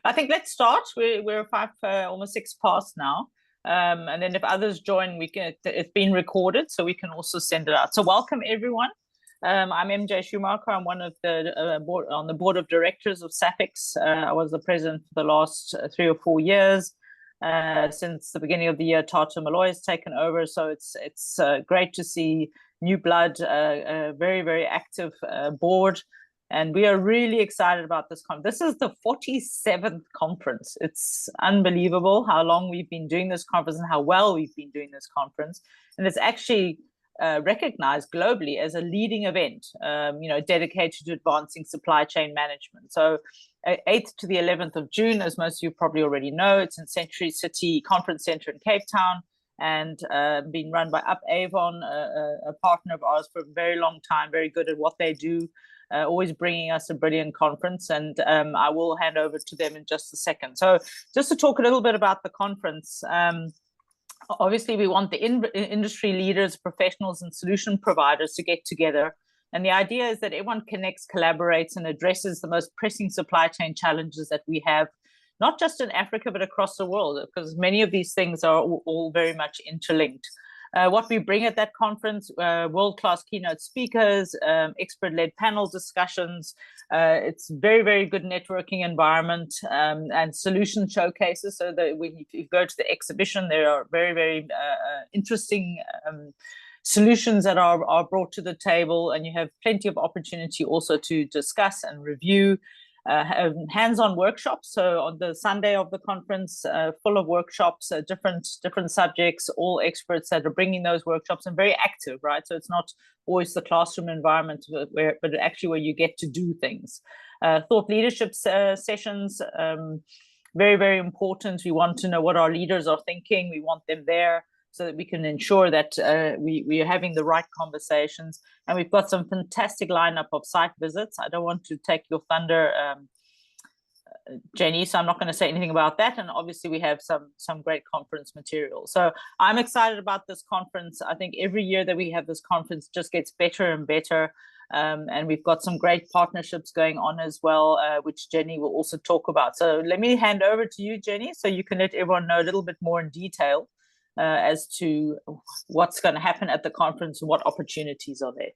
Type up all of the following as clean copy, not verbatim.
I think let's start. We're almost 6 past now. And then if others join, it's been recorded, so we can also send it out. So welcome everyone. I'm MJ Schumacher. I'm one of the on the board of directors of SAPICS. I was the president for the last 3 or 4 years. Since the beginning of the year, Tata Malloy has taken over. So it's great to see new blood, a very, very active board. And we are really excited about this conference. This is the 47th conference. It's unbelievable how long we've been doing this conference and how well we've been doing this conference. And it's actually recognized globally as a leading event, dedicated to advancing supply chain management. So 8th to the 11th of June, as most of you probably already know, it's in Century City Conference Center in Cape Town, and being run by Up Avon, a partner of ours for a very long time, very good at what they do. Always bringing us a brilliant conference, and I will hand over to them in just a second. So just to talk a little bit about the conference, obviously we want the industry leaders, professionals and solution providers to get together. And the idea is that everyone connects, collaborates and addresses the most pressing supply chain challenges that we have, not just in Africa, but across the world, because many of these things are all very much interlinked. What we bring at that conference, world-class keynote speakers, expert-led panel discussions. It's very, very good networking environment, and solution showcases. So that when you go to the exhibition, there are very, very interesting solutions that are brought to the table, and you have plenty of opportunity also to discuss and review. Hands-on workshops. So on the Sunday of the conference, full of workshops, different subjects, all experts that are bringing those workshops, and very active, right? So it's not always the classroom environment, but actually where you get to do things. Thought leadership sessions, very, very important. We want to know what our leaders are thinking. We want them there so that we can ensure that we are having the right conversations. And we've got some fantastic lineup of site visits. I don't want to take your thunder, Jenny, so I'm not going to say anything about that. And obviously we have some great conference material. So I'm excited about this conference. I think every year that we have this conference just gets better and better. And we've got some great partnerships going on as well, which Jenny will also talk about. So let me hand over to you, Jenny, so you can let everyone know a little bit more in detail as to what's going to happen at the conference and what opportunities are there.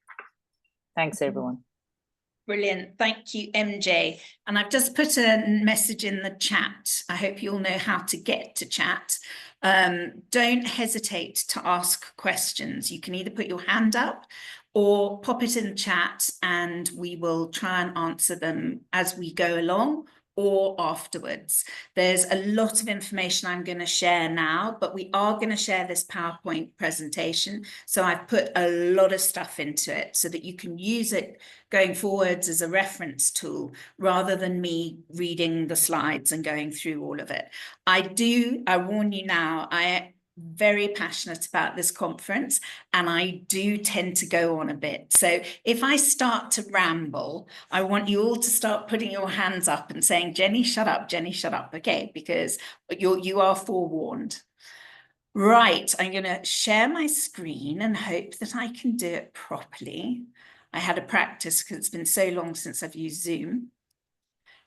Thanks, everyone. Brilliant. Thank you, MJ. And I've just put a message in the chat. I hope you all know how to get to chat. Don't hesitate to ask questions. You can either put your hand up or pop it in the chat, and we will try and answer them as we go along or afterwards. There's a lot of information I'm going to share now, but we are going to share this PowerPoint presentation. So I've put a lot of stuff into it so that you can use it going forwards as a reference tool rather than me reading the slides and going through all of it. I warn you now, I very passionate about this conference, and I do tend to go on a bit. So if I start to ramble, I want you all to start putting your hands up and saying, Jenny, shut up, Jenny, shut up. Okay, because you are forewarned. Right, I'm going to share my screen and hope that I can do it properly. I had a practice because it's been so long since I've used Zoom.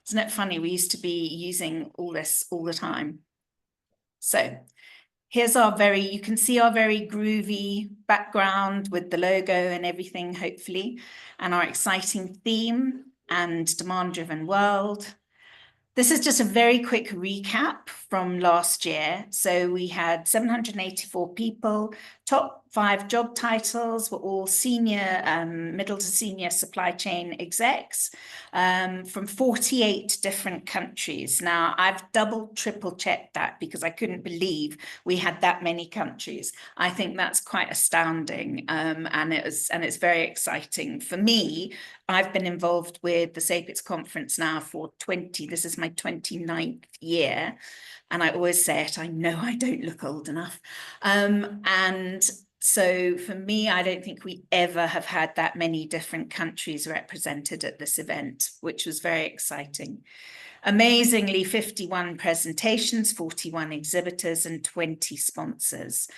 Isn't it funny? We used to be using all this all the time. So here's you can see our very groovy background with the logo and everything, hopefully, and our exciting theme and demand-driven world. This is just a very quick recap from last year. So we had 784 people, top 5 job titles were all senior, middle to senior supply chain execs from 48 different countries. Now I've triple checked that because I couldn't believe we had that many countries. I think that's quite astounding, and it's very exciting for me. I've been involved with the SAPICS Conference now for this is my 29th year. And I always say it, I know I don't look old enough. And so for me, I don't think we ever have had that many different countries represented at this event, which was very exciting. Amazingly, 51 presentations, 41 exhibitors and 20 sponsors.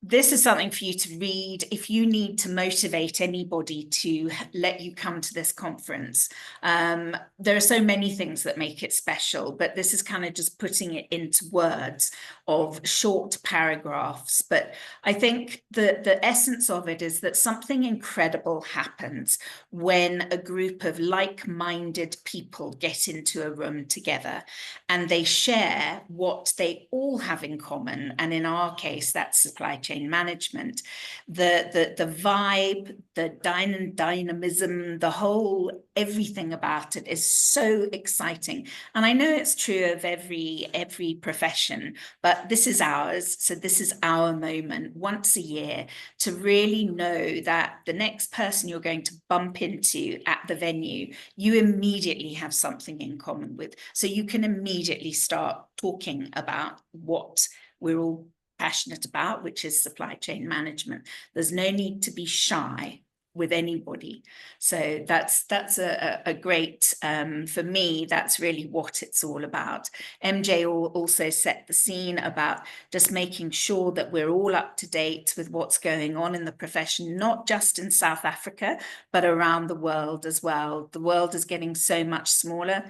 This is something for you to read if you need to motivate anybody to let you come to this conference. There are so many things that make it special, but this is kind of just putting it into words of short paragraphs. But I think the essence of it is that something incredible happens when a group of like-minded people get into a room together and they share what they all have in common. And in our case, that's supply chain management. The vibe, the dynamism, the whole everything about it is so exciting. And I know it's true of every profession, but this is ours. So this is our moment once a year to really know that the next person you're going to bump into at the venue, you immediately have something in common with. So you can immediately start talking about what we're all passionate about, which is supply chain management. There's no need to be shy with anybody. So that's a great, for me, that's really what it's all about. MJ also set the scene about just making sure that we're all up to date with what's going on in the profession, not just in South Africa, but around the world as well. The world is getting so much smaller.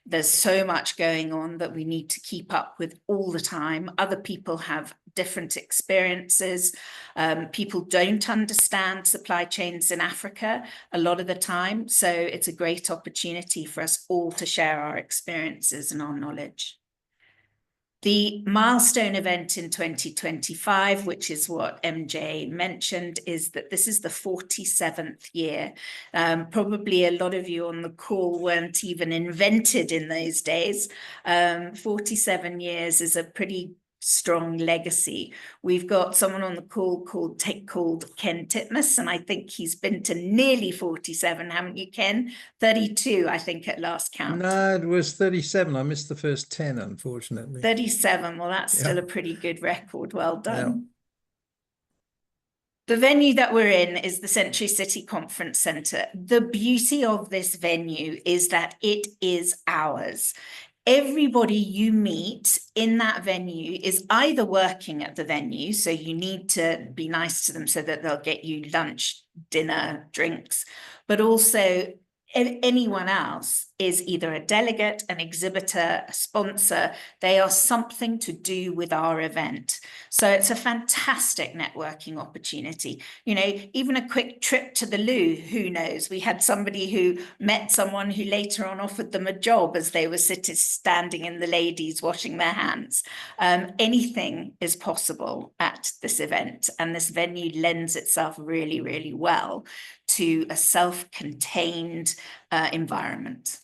There's so much going on that we need to keep up with all the time. Other people have different experiences. People don't understand supply chains in Africa a lot of the time. So it's a great opportunity for us all to share our experiences and our knowledge. The milestone event in 2025, which is what MJ mentioned, is that this is the 47th year. Probably a lot of you on the call weren't even invented in those days. 47 years is a pretty strong legacy. We've got someone on the call called Ken Titmus, and I think he's been to nearly 47, haven't you, Ken? 32, I think, at last count. No, it was 37. I missed the first 10, unfortunately. 37, well, that's still a pretty good record. Well done. The venue that we're in is the Century City Conference Centre. The beauty of this venue is that it is ours. Everybody you meet in that venue is either working at the venue, so you need to be nice to them so that they'll get you lunch, dinner, drinks, but also anyone else is either a delegate, an exhibitor, a sponsor. They are something to do with our event. So it's a fantastic networking opportunity. You know, even a quick trip to the loo, who knows? We had somebody who met someone who later on offered them a job as they were standing in the ladies washing their hands. Anything is possible at this event, and this venue lends itself really, really well to a self-contained environment.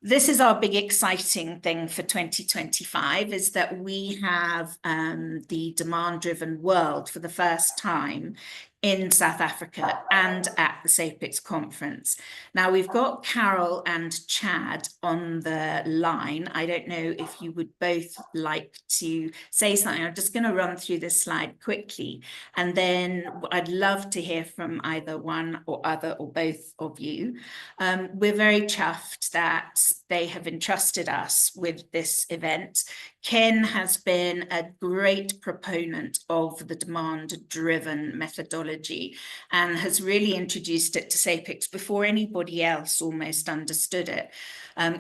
This is our big exciting thing for 2025, is that we have the demand-driven world for the first time in South Africa and at the SAPICS conference. Now we've got Carol and Chad on the line. I don't know if you would both like to say something. I'm just going to run through this slide quickly, and then I'd love to hear from either one or other or both of you. We're very chuffed that they have entrusted us with this event. Ken has been a great proponent of the demand-driven methodology and has really introduced it to SAPICS before anybody else almost understood it.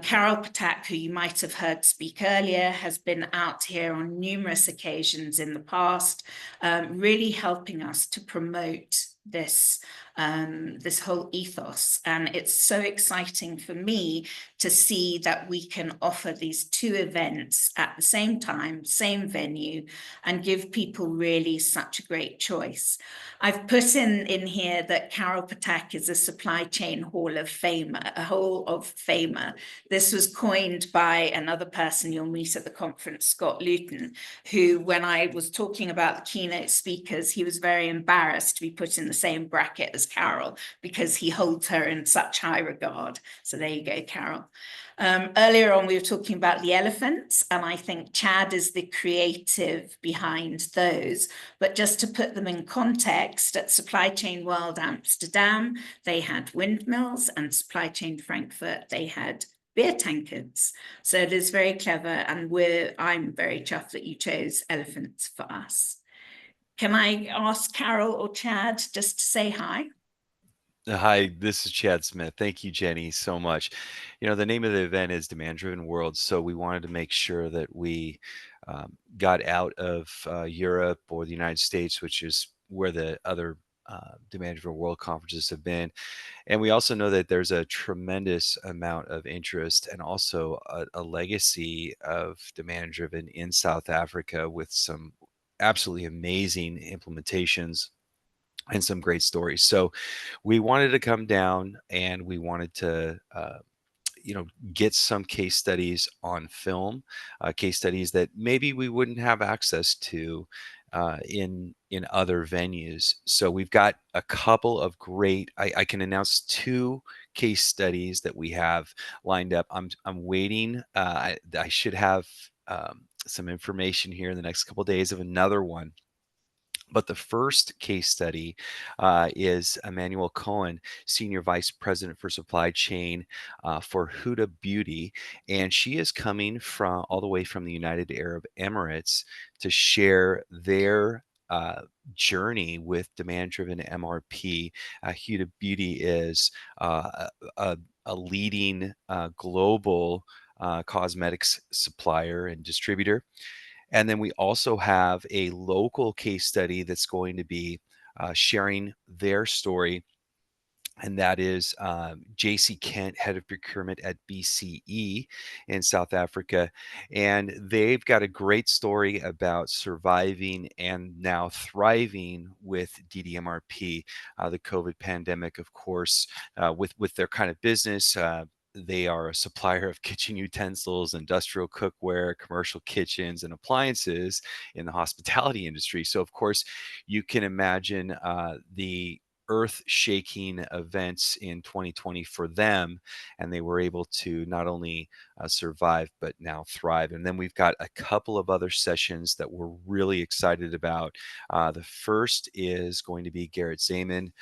Carol Patak, who you might have heard speak earlier, has been out here on numerous occasions in the past, really helping us to promote this whole ethos. And it's so exciting for me to see that we can offer these two events at the same time, same venue, and give people really such a great choice. I've put in here that Carol Patak is a supply chain hall of famer. This was coined by another person you'll meet at the conference, Scott Luton, who, when I was talking about the keynote speakers, he was very embarrassed to be put in the same bracket as Carol because he holds her in such high regard. So there you go, Carol. Earlier on, we were talking about the elephants, and I think Chad is the creative behind those. But just to put them in context, at Supply Chain World Amsterdam, they had windmills, and Supply Chain Frankfurt, they had beer tankards. So it is very clever, and I'm very chuffed that you chose elephants for us. Can I ask Carol or Chad just to say hi? Hi, this is Chad Smith. Thank you, Jenny, so much. The name of the event is Demand Driven World, so we wanted to make sure that we got out of Europe or the United States, which is where the other Demand Driven World conferences have been. And we also know that there's a tremendous amount of interest and also a legacy of demand driven in South Africa with some absolutely amazing implementations and some great stories. So we wanted to come down and we wanted to get some case studies on film, case studies that maybe we wouldn't have access to in other venues. So we've got a couple of great. I can announce two case studies that we have lined up. I'm waiting. I should have some information here in the next couple of days of another one. But the first case study is Emmanuel Cohen, Senior Vice President for Supply Chain for Huda Beauty. And she is coming from all the way from the United Arab Emirates to share their journey with demand-driven MRP. Huda Beauty is a leading global cosmetics supplier and distributor. And then we also have a local case study that's going to be sharing their story. And that is JC Kent, head of procurement at BCE in South Africa. And they've got a great story about surviving and now thriving with DDMRP, the COVID pandemic, of course, with their kind of business. They are a supplier of kitchen utensils, industrial cookware, commercial kitchens, and appliances in the hospitality industry. So, of course, you can imagine the earth-shaking events in 2020 for them, and they were able to not only survive but now thrive. And then we've got a couple of other sessions that we're really excited about. The first is going to be Garrett Zaman,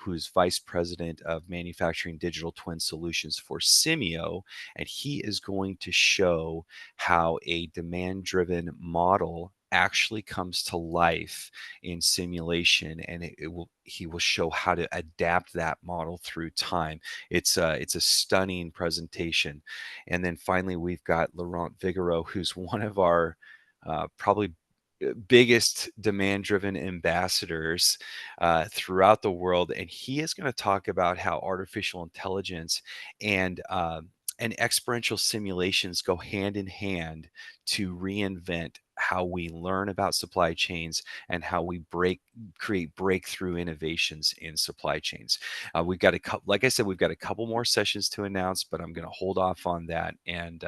who's Vice President of Manufacturing Digital Twin Solutions for Simeo, and he is going to show how a demand-driven model actually comes to life in simulation, and he will show how to adapt that model through time. It's a stunning presentation. And then finally, we've got Laurent Vigoureau, who's one of our probably biggest demand-driven ambassadors throughout the world, and he is going to talk about how artificial intelligence and experiential simulations go hand in hand to reinvent how we learn about supply chains and how we create breakthrough innovations in supply chains. We've got like I said, we've got a couple more sessions to announce, but I'm going to hold off on that, and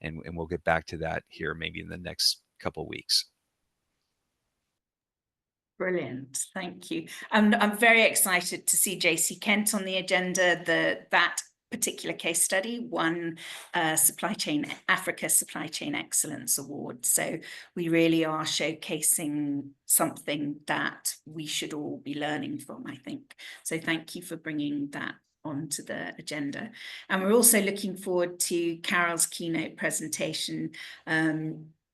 we'll get back to that here maybe in the next couple weeks. Brilliant, thank you. I'm very excited to see JC Kent on the agenda. That particular case study won Africa Supply Chain Excellence Award. So we really are showcasing something that we should all be learning from, I think. So thank you for bringing that onto the agenda. And we're also looking forward to Carol's keynote presentation.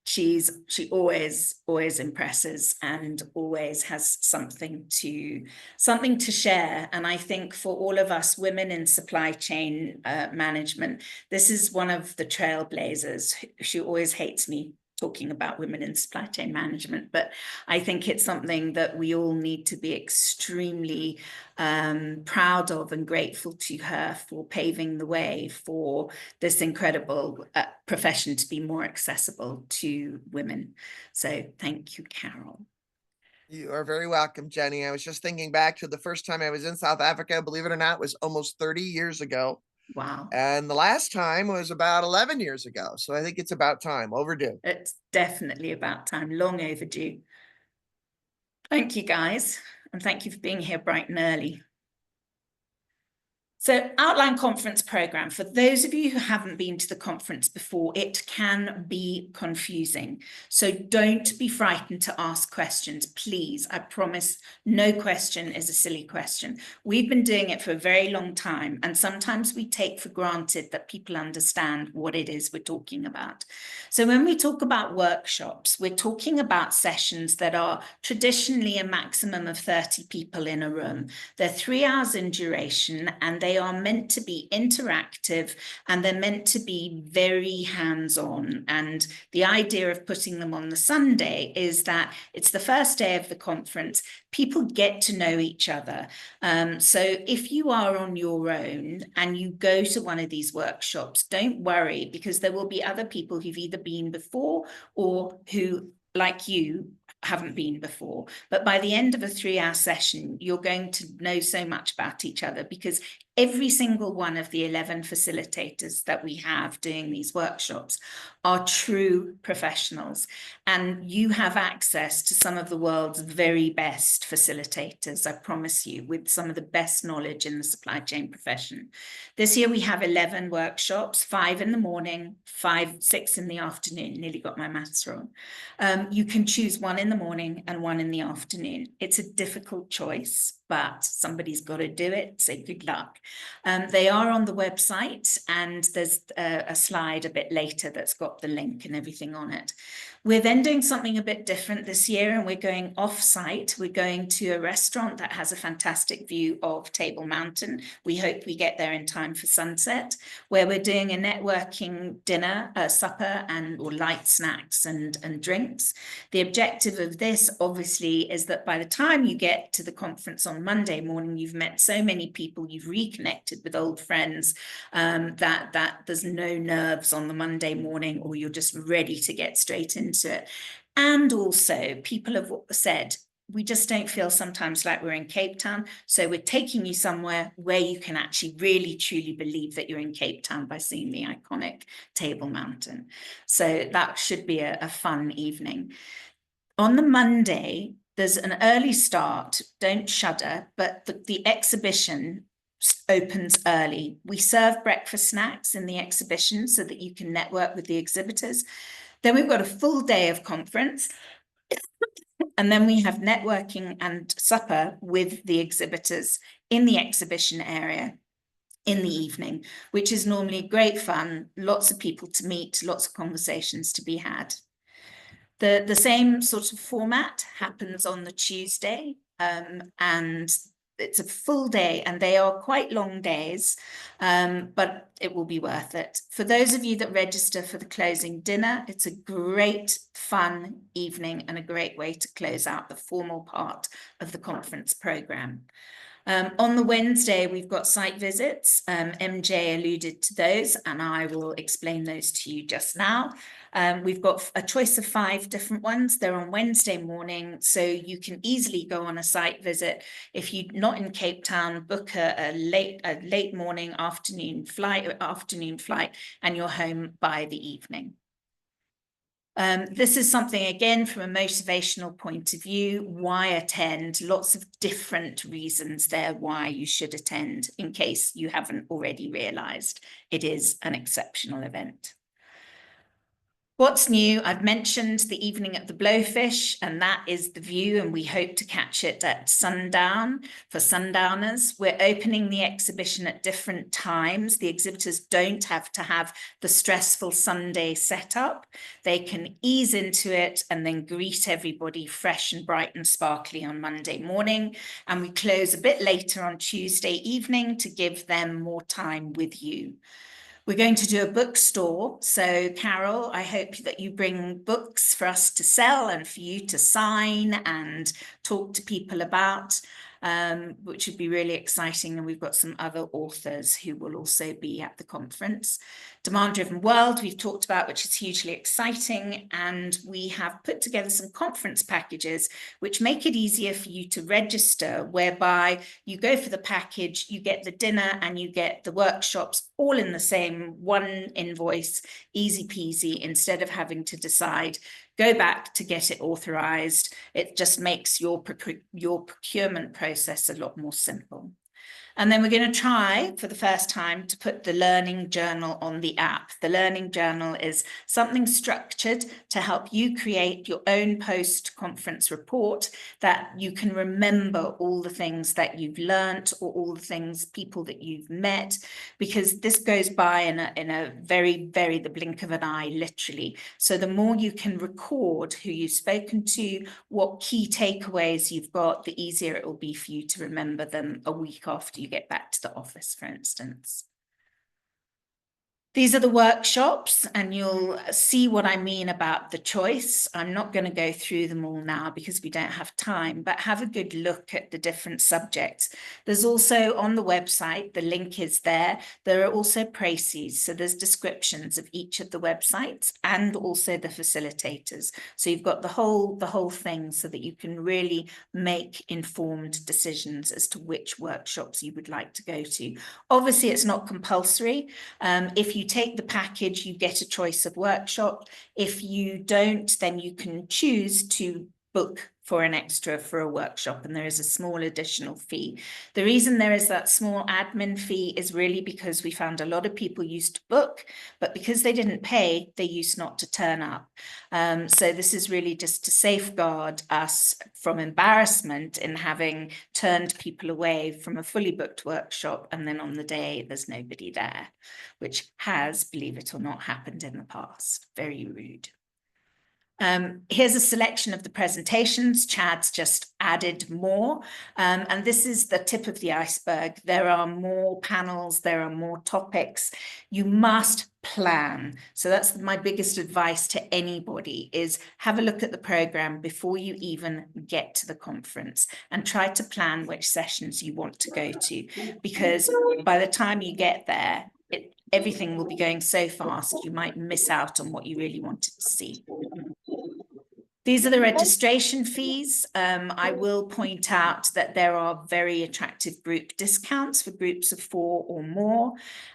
She always impresses and always has something to share. And I think for all of us women in supply chain management, this is one of the trailblazers. She always hates me talking about women in supply chain management, but I think it's something that we all need to be extremely proud of and grateful to her for paving the way for this incredible profession to be more accessible to women. So thank you, Carol. You are very welcome, Jenny. I was just thinking back to the first time I was in South Africa, believe it or not, was almost 30 years ago. Wow. And the last time was about 11 years ago. So I think it's about time, overdue. It's definitely about time, long overdue. Thank you, guys. And thank you for being here bright and early. So outline conference program, for those of you who haven't been to the conference before, it can be confusing. So don't be frightened to ask questions, please. I promise no question is a silly question. We've been doing it for a very long time, and sometimes we take for granted that people understand what it is we're talking about. So when we talk about workshops, we're talking about sessions that are traditionally a maximum of 30 people in a room. They're 3 hours in duration, and they are meant to be interactive, and they're meant to be very hands-on. And the idea of putting them on the Sunday is that it's the first day of the conference. People get to know each other. So if you are on your own and you go to one of these workshops, don't worry, because there will be other people who've either been before or who, like you, haven't been before. But by the end of a 3-hour session, you're going to know so much about each other, because every single one of the 11 facilitators that we have doing these workshops are true professionals, and you have access to some of the world's very best facilitators, I promise you, with some of the best knowledge in the supply chain profession. This year we have 11 workshops, 5 in the morning, 6 in the afternoon, nearly got my maths wrong. You can choose 1 in the morning and 1 in the afternoon. It's a difficult choice, but somebody's got to do it, so good luck. They are on the website, and there's a slide a bit later that's got the link and everything on it. We're then doing something a bit different this year, and we're going off-site. We're going to a restaurant that has a fantastic view of Table Mountain. We hope we get there in time for sunset, where we're doing a networking dinner, supper, or light snacks and drinks. The objective of this, obviously, is that by the time you get to the conference on Monday morning, you've met so many people, you've reconnected with old friends, that there's no nerves on the Monday morning, or you're just ready to get straight into it. And also, people have said, we just don't feel sometimes like we're in Cape Town, so we're taking you somewhere where you can actually really truly believe that you're in Cape Town by seeing the iconic Table Mountain. So that should be a fun evening. On the Monday, there's an early start, don't shudder, but the exhibition opens early. We serve breakfast snacks in the exhibition so that you can network with the exhibitors. Then we've got a full day of conference, and then we have networking and supper with the exhibitors in the exhibition area in the evening, which is normally great fun, lots of people to meet, lots of conversations to be had. The same sort of format happens on the Tuesday, and it's a full day, and they are quite long days, but it will be worth it. For those of you that register for the closing dinner, it's a great, fun evening and a great way to close out the formal part of the conference program. On the Wednesday, we've got site visits. MJ alluded to those, and I will explain those to you just now. We've got a choice of 5 different ones. They're on Wednesday morning, so you can easily go on a site visit. If you're not in Cape Town, book a late morning, afternoon flight, and you're home by the evening. This is something, again, from a motivational point of view. Why attend? Lots of different reasons there why you should attend, in case you haven't already realized it is an exceptional event. What's new? I've mentioned the evening at the Blowfish, and that is the view, and we hope to catch it at sundown for sundowners. We're opening the exhibition at different times. The exhibitors don't have to have the stressful Sunday setup. They can ease into it and then greet everybody fresh and bright and sparkly on Monday morning. And we close a bit later on Tuesday evening to give them more time with you. We're going to do a bookstore. So Carol, I hope that you bring books for us to sell and for you to sign and talk to people about, which would be really exciting. And we've got some other authors who will also be at the conference. Demand-driven world, we've talked about, which is hugely exciting. And we have put together some conference packages, which make it easier for you to register, whereby you go for the package, you get the dinner and you get the workshops all in the same one invoice, easy peasy, instead of having to decide, go back to get it authorized. It just makes your procurement process a lot more simple. And then we're going to try for the first time to put the learning journal on the app. The learning journal is something structured to help you create your own post-conference report that you can remember all the things that you've learnt or all the things, people that you've met, because this goes by in a very, the blink of an eye, literally. So the more you can record who you've spoken to, what key takeaways you've got, the easier it will be for you to remember them a week after you get back to the office, for instance. These are the workshops, and you'll see what I mean about the choice. I'm not going to go through them all now because we don't have time, but have a good look at the different subjects. There's also on the website, the link is there. There are also précis, so there's descriptions of each of the websites and also the facilitators. So you've got the whole thing so that you can really make informed decisions as to which workshops you would like to go to. Obviously, it's not compulsory. If you take the package, you get a choice of workshop. If you don't, then you can choose to book for an extra for a workshop, and there is a small additional fee. The reason there is that small admin fee is really because we found a lot of people used to book, but because they didn't pay, they used not to turn up. So this is really just to safeguard us from embarrassment in having turned people away from a fully booked workshop, and then on the day there's nobody there, which has, believe it or not, happened in the past. Very rude. Here's a selection of the presentations. Chad's just added more, and this is the tip of the iceberg. There are more panels, there are more topics. You must plan. So that's my biggest advice to anybody, is have a look at the program before you even get to the conference and try to plan which sessions you want to go to, because by the time you get there, everything will be going so fast you might miss out on what you really wanted to see. These are the registration fees. I will point out that there are very attractive group discounts for groups of 4 or more,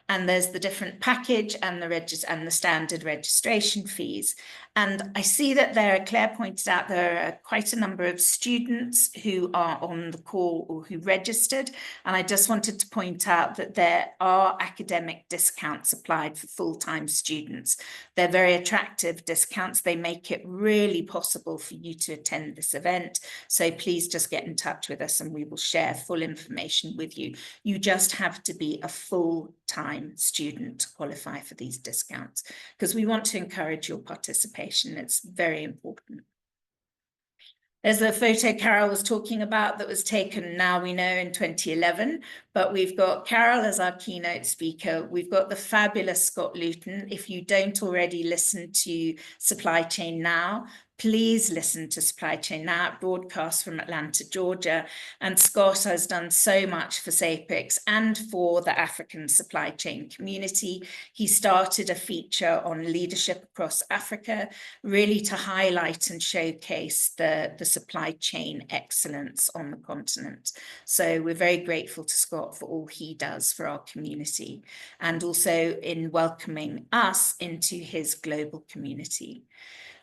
and there's the different package and the standard registration fees. And I see that Claire pointed out there are quite a number of students who are on the call or who registered, and I just wanted to point out that there are academic discounts applied for full-time students. They're very attractive discounts. They make it really possible for you to attend this event. So please just get in touch with us and we will share full information with you. You just have to be a full-time student to qualify for these discounts, because we want to encourage your participation. It's very important. There's a photo Carol was talking about that was taken, now we know, in 2011, but we've got Carol as our keynote speaker. We've got the fabulous Scott Luton. If you don't already listen to Supply Chain Now, please listen to Supply Chain Now, broadcast from Atlanta, Georgia. And Scott has done so much for SAPICS and for the African supply chain community. He started a feature on leadership across Africa, really to highlight and showcase the supply chain excellence on the continent. So we're very grateful to Scott for all he does for our community, and also in welcoming us into his global community.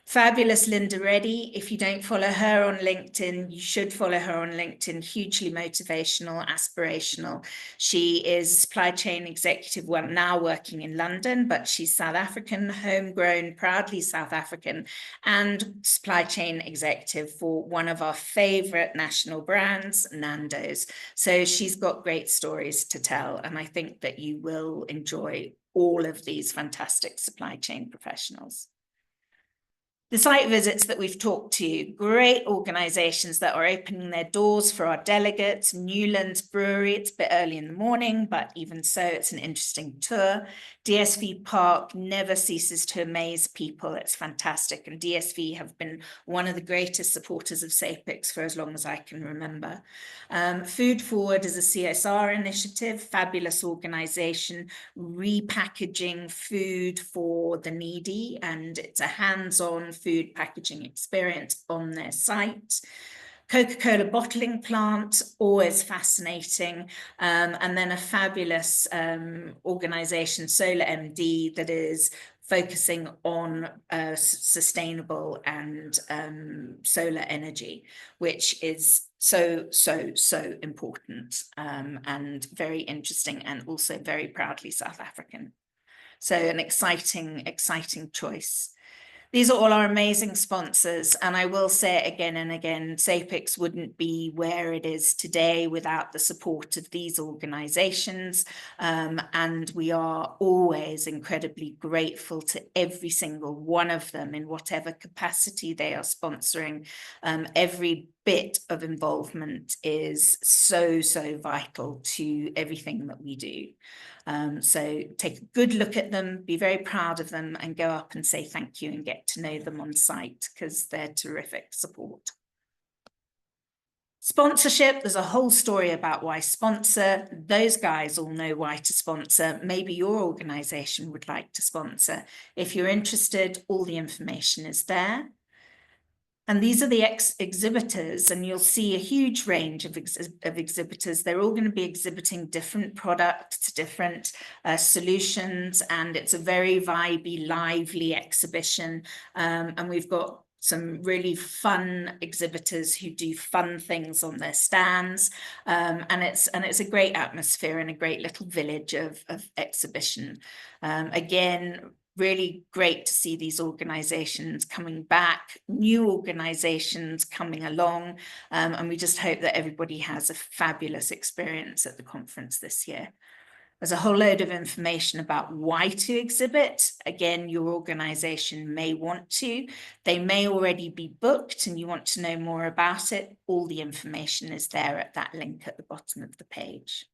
Fabulous Linda Reddy. If you don't follow her on LinkedIn, you should follow her on LinkedIn. Hugely motivational, aspirational. She is supply chain executive, well, now working in London, but she's South African, homegrown, proudly South African, and supply chain executive for one of our favorite national brands, Nando's. So she's got great stories to tell, and I think that you will enjoy all of these fantastic supply chain professionals. The site visits that we've talked to, great organizations that are opening their doors for our delegates. Newlands Brewery, it's a bit early in the morning, but even so, it's an interesting tour. DSV Park never ceases to amaze people. It's fantastic. And DSV have been one of the greatest supporters of SAPICS for as long as I can remember. Food Forward is a CSR initiative, fabulous organization, repackaging food for the needy, and it's a hands-on food packaging experience on their site. Coca-Cola bottling plant, always fascinating. And then a fabulous organization, Solar MD, that is focusing on sustainable and solar energy, which is so important and very interesting, and also very proudly South African. So an exciting choice. These are all our amazing sponsors, and I will say it again and again, SAPICS wouldn't be where it is today without the support of these organizations, and we are always incredibly grateful to every single one of them in whatever capacity they are sponsoring. Every bit of involvement is so vital to everything that we do. So take a good look at them, be very proud of them, and go up and say thank you and get to know them on site, because they're terrific support. Sponsorship, there's a whole story about why sponsor. Those guys all know why to sponsor. Maybe your organization would like to sponsor. If you're interested, all the information is there. And these are the exhibitors, and you'll see a huge range of exhibitors. They're all going to be exhibiting different products, different solutions, and it's a very vibey, lively exhibition. And we've got some really fun exhibitors who do fun things on their stands, and it's a great atmosphere and a great little village of exhibition. Again, really great to see these organizations coming back, new organizations coming along, and we just hope that everybody has a fabulous experience at the conference this year. There's a whole load of information about why to exhibit. Again, your organization may want to. They may already be booked and you want to know more about it. All the information is there at that link at the bottom of the page.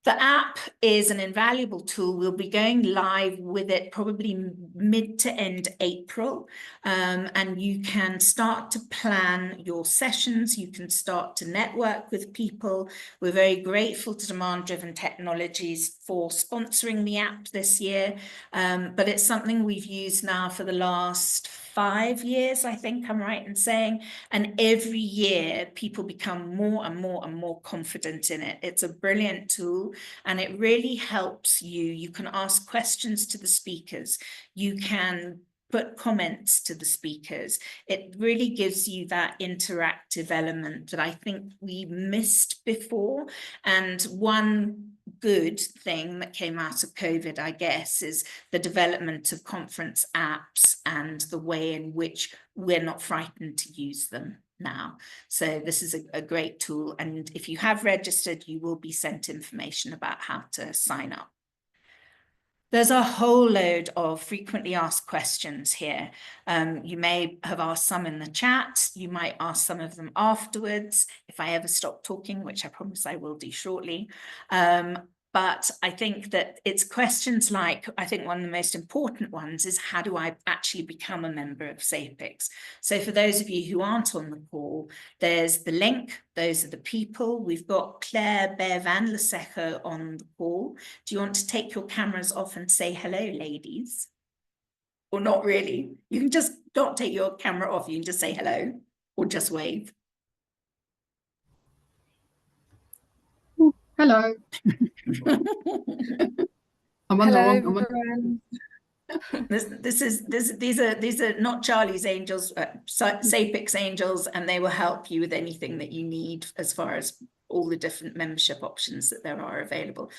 The app is an invaluable tool. We'll be going live with it probably mid to end April, and you can start to plan your sessions. You can start to network with people. We're very grateful to Demand Driven Technologies for sponsoring the app this year, but it's something we've used now for the last 5 years, I think I'm right in saying, and every year people become more and more confident in it. It's a brilliant tool, and it really helps you. You can ask questions to the speakers. You can put comments to the speakers. It really gives you that interactive element that I think we missed before. And one good thing that came out of COVID, I guess, is the development of conference apps and the way in which we're not frightened to use them now. So this is a great tool, and if you have registered, you will be sent information about how to sign up. There's a whole load of frequently asked questions here. You may have asked some in the chat. You might ask some of them afterwards, if I ever stop talking, which I promise I will do shortly. But I think that it's questions like, I think one of the most important ones is, how do I actually become a member of SAPICS? So for those of you who aren't on the call, there's the link. Those are the people. We've got Claire, Bev and Laseko on the call. Do you want to take your cameras off and say hello, ladies? Or not really? You can just not take your camera off. You can just say hello or just wave. Hello. I'm on Hello, the wrong. These are not Charlie's angels, SAPICS angels, and they will help you with anything that you need as far as all the different membership options that there are available.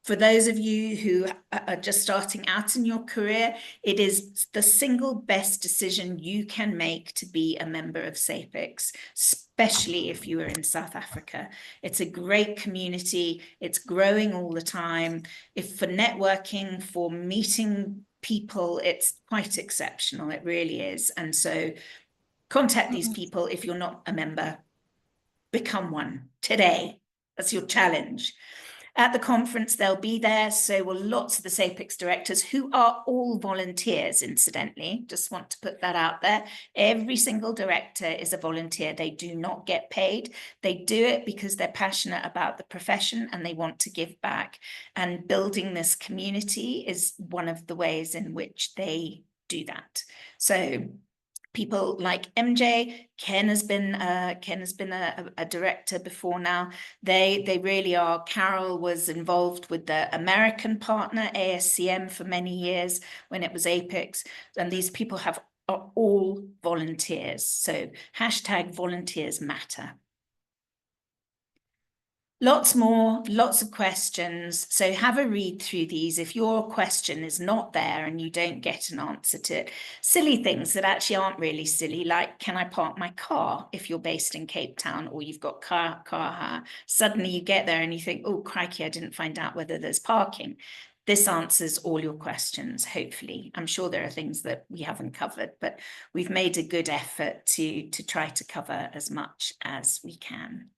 For those of you who are just starting out in your career, it is the single best decision you can make to be a member of SAPICS, especially if you are in South Africa. It's a great community. It's growing all the time. If for networking, for meeting people, it's quite exceptional. It really is. And so contact these people. If you're not a member, become one today. That's your challenge. At the conference, they'll be there. So will lots of the SAPICS directors, who are all volunteers, incidentally. Just want to put that out there. Every single director is a volunteer. They do not get paid. They do it because they're passionate about the profession and they want to give back. And building this community is one of the ways in which they do that. So people like MJ, Ken has been a director before now. They really are. Carol was involved with the American partner, ASCM, for many years when it was APICS. And these people are all volunteers. So #volunteers matter. Lots more, lots of questions. So have a read through these. If your question is not there and you don't get an answer to it, silly things that actually aren't really silly, like, can I park my car if you're based in Cape Town or you've got car hire? Suddenly you get there and you think, oh, crikey, I didn't find out whether there's parking. This answers all your questions, hopefully. I'm sure there are things that we haven't covered, but we've made a good effort to try to cover as much as we can.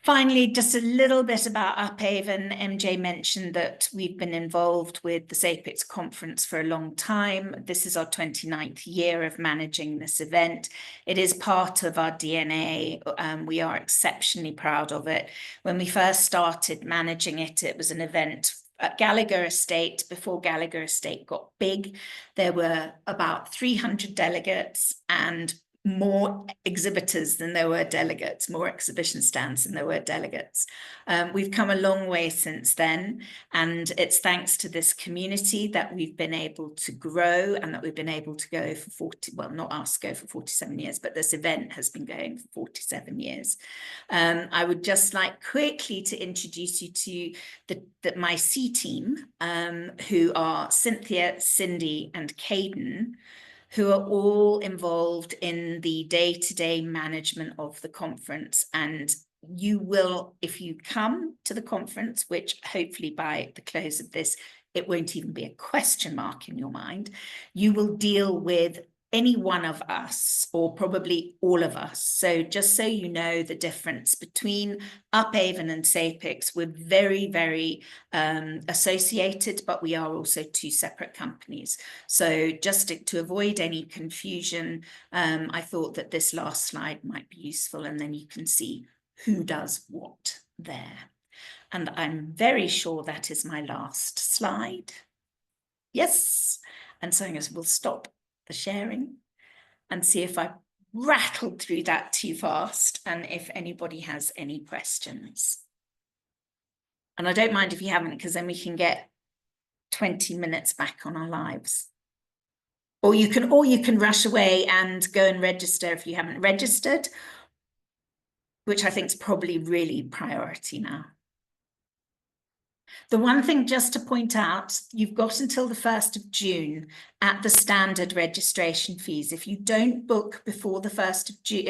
Finally, just a little bit about Uphaven. MJ mentioned that we've been involved with the SAPICS Conference for a long time. This is our 29th year of managing this event. It is part of our DNA. We are exceptionally proud of it. When we first started managing it, it was an event at Gallagher Estate. Before Gallagher Estate got big, there were about 300 delegates and more exhibitors than there were delegates, more exhibition stands than there were delegates. We've come a long way since then, and it's thanks to this community that we've been able to grow and that we've been able to go for not us go for 47 years, but this event has been going for 47 years. I would just like quickly to introduce you to my C team, who are Cynthia, Cindy, and Caden, who are all involved in the day-to-day management of the conference. And you will, if you come to the conference, which hopefully by the close of this, it won't even be a question mark in your mind, you will deal with any one of us, or probably all of us. So just so you know the difference between Uphaven and SAPICS, we're very, very associated, but we are also two separate companies. So just to avoid any confusion, I thought that this last slide might be useful, and then you can see who does what there. And I'm very sure that is my last slide. Yes. And so we'll stop the sharing and see if I rattled through that too fast and if anybody has any questions. And I don't mind if you haven't, because then we can get 20 minutes back on our lives. Or you can rush away and go and register if you haven't registered, which I think is probably really priority now. The one thing just to point out, you've got until the 1st of June at the standard registration fees. If you don't book before the 1st of June,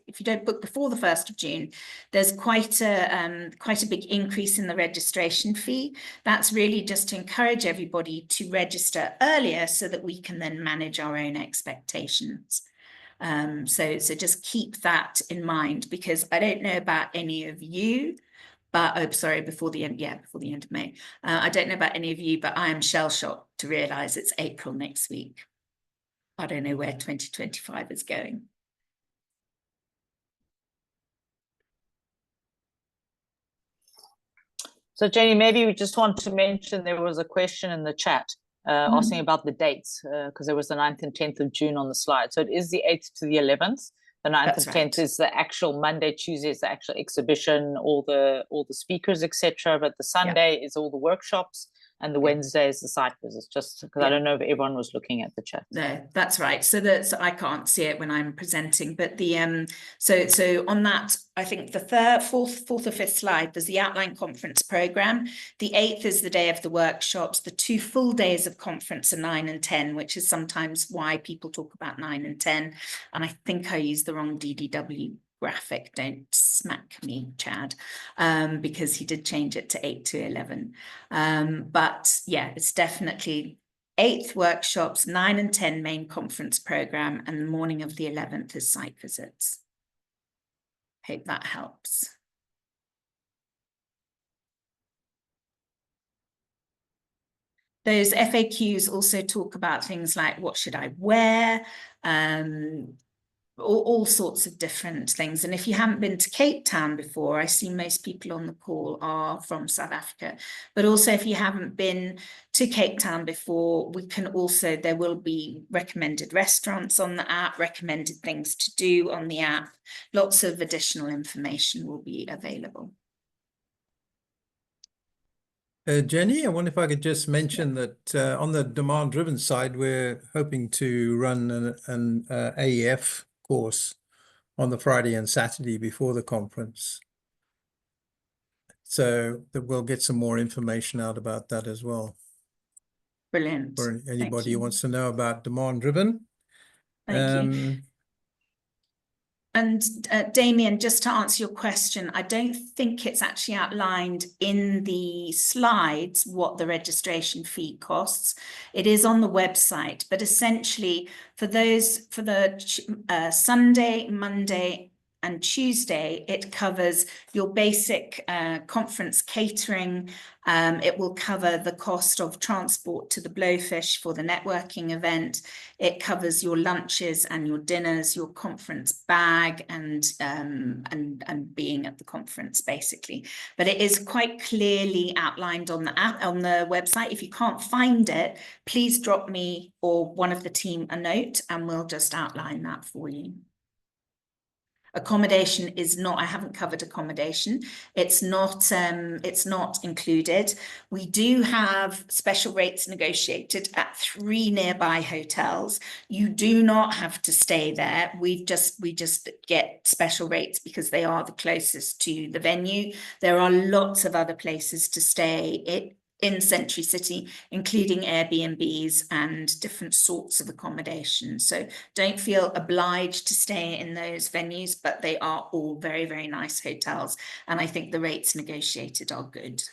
if you don't book before the 1st of June, there's quite a big increase in the registration fee. That's really just to encourage everybody to register earlier so that we can then manage our own expectations. So just keep that in mind, because I don't know about any of you, but before the end of May. I don't know about any of you, but I am shell-shocked to realise it's April next week. I don't know where 2025 is going. So Jenny, maybe we just want to mention there was a question in the chat asking about the dates, because there was the 9th and 10th of June on the slide. So it is the 8th to the 11th. The 9th and 10th is the actual Monday. Tuesday is the actual exhibition, all the speakers, etc. But the Sunday is all the workshops, and the Wednesday is the site visits. Just because I don't know if everyone was looking at the chat. No, that's right. So I can't see it when I'm presenting, but the so on that, I think the fourth or fifth slide, there's the outline conference program. The 8th is the day of the workshops. The 2 full days of conference are 9 and 10, which is sometimes why people talk about 9 and 10. And I think I used the wrong DDW graphic. Don't smack me, Chad, because he did change it to 8 to 11. But yeah, it's definitely 8th workshops, 9 and 10 main conference program, and the morning of the 11th is site visits. Hope that helps. Those FAQs also talk about things like, what should I wear? all sorts of different things. And if you haven't been to Cape Town before, I see most people on the call are from South Africa, but also if you haven't been to Cape Town before, there will be recommended restaurants on the app, recommended things to do on the app. Lots of additional information will be available. Jenny, I wonder if I could just mention that on the demand-driven side, we're hoping to run an AEF course on the Friday and Saturday before the conference. So that we'll get some more information out about that as well. Brilliant. For anybody Thank who wants to know about demand-driven. Thank you. And Damien, just to answer your question, I don't think it's actually outlined in the slides what the registration fee costs. It is on the website, but essentially for the Sunday, Monday, and Tuesday, it covers your basic conference catering. It will cover the cost of transport to the Blowfish for the networking event. It covers your lunches and your dinners, your conference bag, and being at the conference, basically. But it is quite clearly outlined on the app, on the website. If you can't find it, please drop me or one of the team a note, and we'll just outline that for you. Accommodation is not, I haven't covered accommodation. It's not included. We do have special rates negotiated at 3 nearby hotels. You do not have to stay there. We just get special rates because they are the closest to the venue. There are lots of other places to stay in Century City, including Airbnbs and different sorts of accommodation. So don't feel obliged to stay in those venues, but they are all very, very nice hotels. And I think the rates negotiated are good.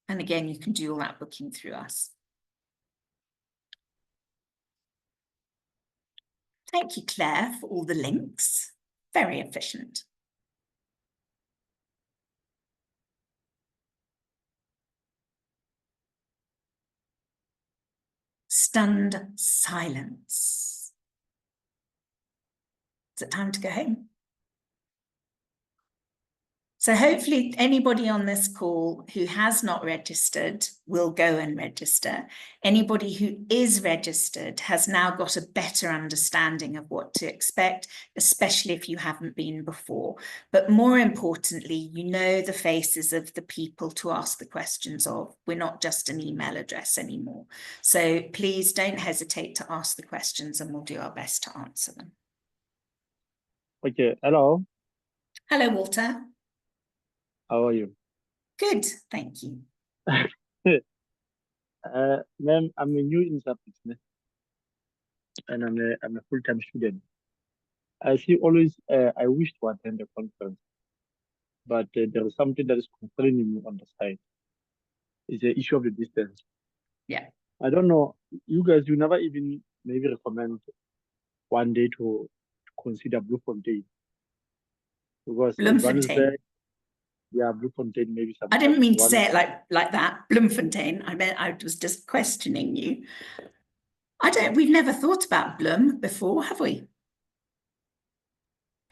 And again, you can do all that booking through us. Thank you, Claire, for all the links. Very efficient. Stunned silence. Is it time to go home? So hopefully anybody on this call who has not registered will go and register. Anybody who is registered has now got a better understanding of what to expect, especially if you haven't been before. But more importantly, you know the faces of the people to ask the questions of. We're not just an email address anymore. So please don't hesitate to ask the questions and we'll do our best to answer them. Okay, hello. Hello, Walter. How are you? Good, thank you. Ma'am, I'm new in SAPICS, and I'm a full-time student. I see always I wish to attend the conference, but there is something that is concerning me on the side. It's the issue of the distance. Yeah. I don't know. You guys, you never even maybe recommend one day to consider Bloemfontein, because Bloemfontein. Yeah, Bloemfontein maybe. I didn't mean to say it like that, Bloemfontein. I meant I was just questioning you. We've never thought about Bloem before, have we?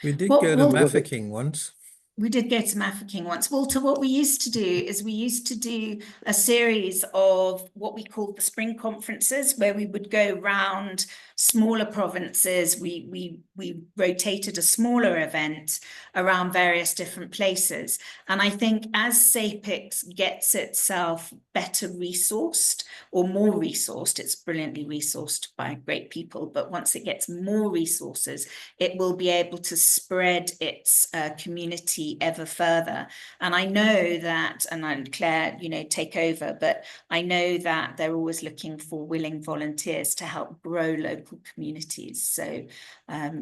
We did go to Mafeking once. We did go to Mafeking once. Walter, what we used to do is we used to do a series of what we called the spring conferences, where we would go round smaller provinces. We rotated a smaller event around various different places. And I think as SAPICS gets itself better resourced or more resourced, it's brilliantly resourced by great people, but once it gets more resources, it will be able to spread its community ever further. And I know that, and Claire, take over, but I know that they're always looking for willing volunteers to help grow local communities. So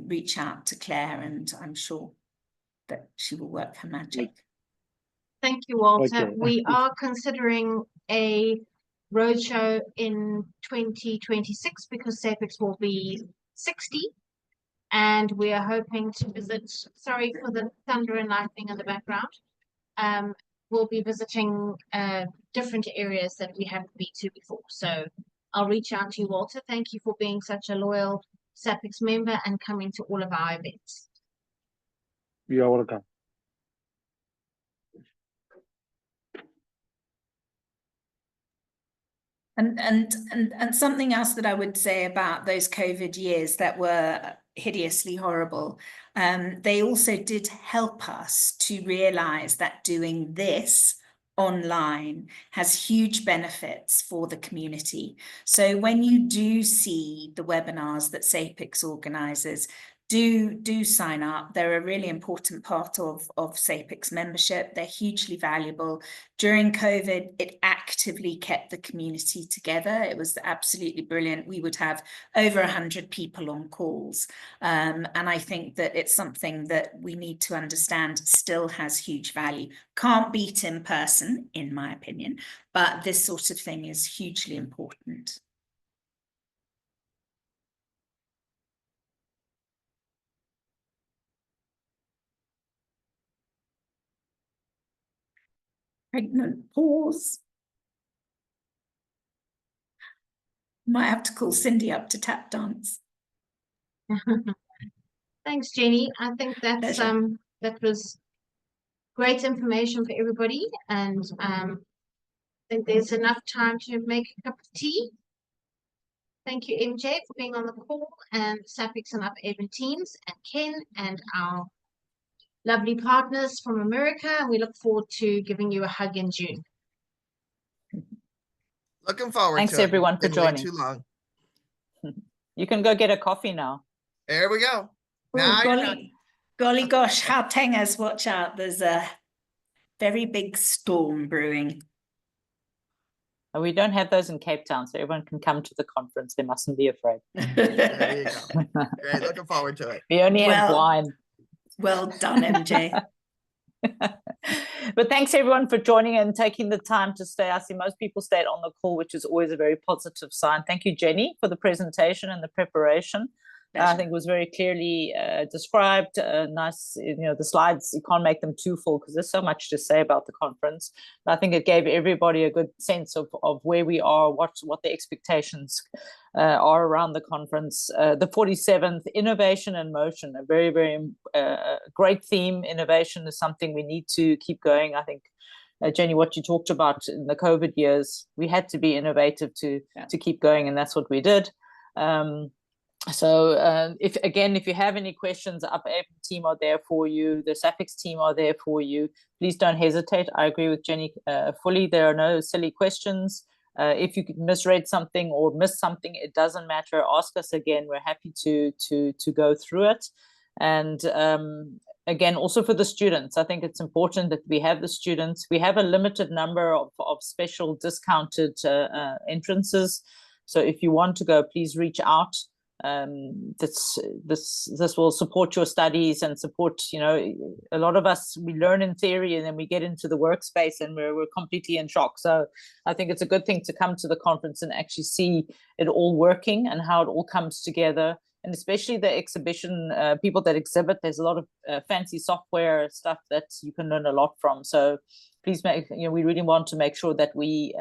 reach out to Claire and I'm sure that she will work her magic. Thank you, Walter. Okay. We are considering a roadshow in 2026 because SAPICS will be 60. And we are hoping to visit, sorry for the thunder and lightning in the background. We'll be visiting different areas that we haven't been to before. So I'll reach out to you, Walter. Thank you for being such a loyal SAPICS member and coming to all of our events. You are welcome. And something else that I would say about those COVID years that were hideously horrible, they also did help us to realize that doing this online has huge benefits for the community. So when you do see the webinars that SAPICS organizes, do sign up. They're a really important part of SAPICS membership. They're hugely valuable. During COVID, it actively kept the community together. It was absolutely brilliant. We would have over 100 people on calls. And I think that it's something that we need to understand still has huge value. Can't beat in person, in my opinion, but this sort of thing is hugely important. Pregnant pause. Might have to call Cindy up to tap dance. Thanks, Jenny. I think that's Pleasure. that was great information for everybody, and I think there's enough time to make a cup of tea. Thank you, MJ, for being on the call, and SAPICS and Upper Avon teams, and Ken, and our lovely partners from America. And we look forward to giving you a hug in June. Looking forward Thanks to it. everyone for Been way joining. too long. You can go get a coffee now. There we go. Oh, Now you're done. golly gosh, Gautengers, watch out. There's a very big storm brewing. And we don't have those in Cape Town, so everyone can come to the conference. They mustn't be afraid. There you go. Great. Looking forward to it. We only have Well- wine. Well done, MJ. But thanks everyone for joining and taking the time to stay. I see most people stayed on the call, which is always a very positive sign. Thank you, Jenny, for the presentation and the preparation. I think it was very clearly described. Nice, the slides, you can't make them too full because there's so much to say about the conference. But I think it gave everybody a good sense of where we are, what the expectations are around the conference. The 47th, Innovation in Motion, a very, very great theme. Innovation is something we need to keep going. I think, Jenny, what you talked about in the COVID years, we had to be innovative to keep going, and that's what we did. So if you have any questions, the Upper Avon team are there for you. The SAPICS team are there for you. Please don't hesitate. I agree with Jenny fully. There are no silly questions. If you misread something or missed something, it doesn't matter. Ask us again. We're happy to go through it. And again, also for the students, I think it's important that we have the students. We have a limited number of special discounted entrances. So if you want to go, please reach out. This will support your studies and support, a lot of us, we learn in theory and then we get into the workspace and we're completely in shock. So I think it's a good thing to come to the conference and actually see it all working and how it all comes together. And especially the exhibition, people that exhibit, there's a lot of fancy software stuff that you can learn a lot from. So please we really want to make sure that we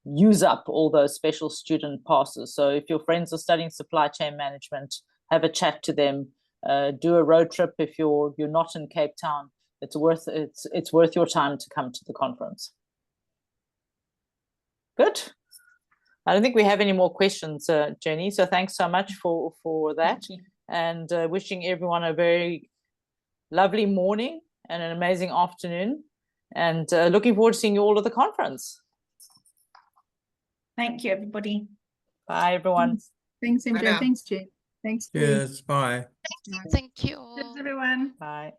use up all those special student passes. So if your friends are studying supply chain management, have a chat to them, do a road trip. If you're not in Cape Town, it's worth your time to come to the conference. Good. I don't think we have any more questions, Jenny. So thanks so much for that, and wishing everyone a very lovely morning and an amazing afternoon, and looking forward to seeing you all at the conference. Thank you, everybody. Bye, everyone. Thanks, MJ. now. Thanks, Jane. Thanks, Jane. Yes, bye. Thank you all. Thanks, everyone. Bye.